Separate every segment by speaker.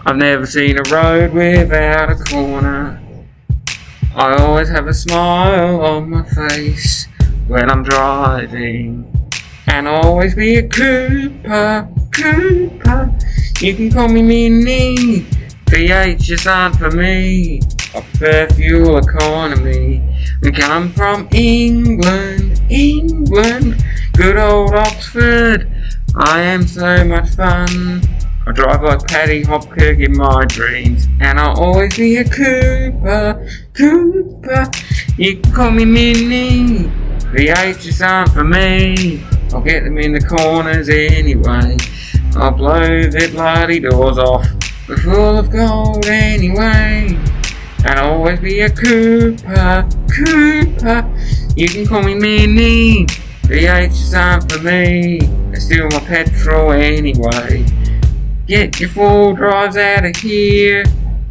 Speaker 1: I've never seen a road without a corner. I always have a smile on my face when I'm driving. And I'll always be a Cooper. You can call me Mini. V8 just aren't for me. I prefer fuel economy. We come from England, good old Oxford. I am so much fun. I drive like Paddy Hopkirk in my dreams, and I'll always be a Cooper. You can call me Mini. V8 just aren't for me. I'll get them in the corners anyway. I'll blow their bloody doors off. We're full of gold anyway. And I'll always be a Cooper. You can call me Mini. V8 just aren't for me. They steal my petrol anyway. Get your four drives out of here.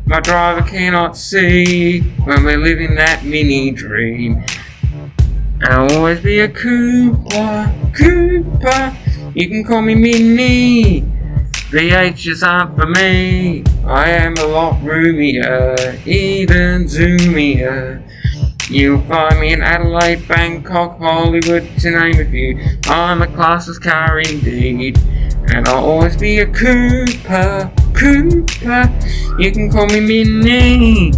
Speaker 1: My driver cannot see when we're living that mini dream. And I'll always be a Cooper. You can call me Mini. V8 just aren't for me. I am a lot roomier, even zoomier. You'll find me in Adelaide, Bangkok, Hollywood, to name a few. I'm a classless car indeed. And I'll always be a Cooper. You can call me Mini.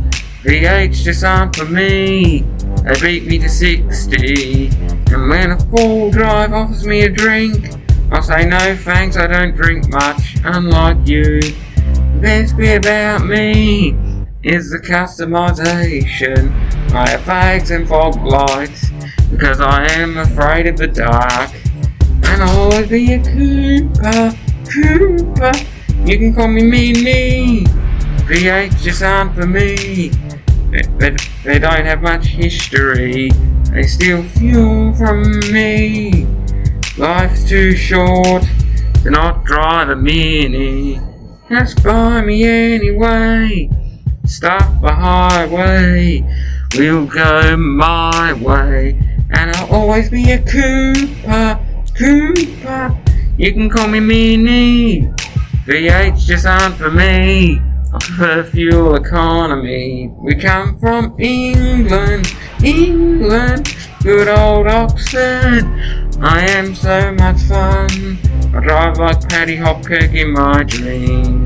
Speaker 1: V8 just aren't for me. They beat me to 60. And when a full drive offers me a drink, I'll say no thanks, I don't drink much, unlike you. The best bit about me is the customization. I have fags and fog lights because I am afraid of the dark. And I'll always be a Cooper. You can call me Mini. V8 just aren't for me. They don't have much history. They steal fuel from me. Life's too short to not drive a Mini. Just buy me anyway. Stop the highway. We'll go my way. And I'll always be a Cooper. You can call me Mini. V8 just aren't for me. I prefer fuel economy. We come from England, good old Oxford. I am so much fun. I drive like Paddy Hopkirk in my dreams.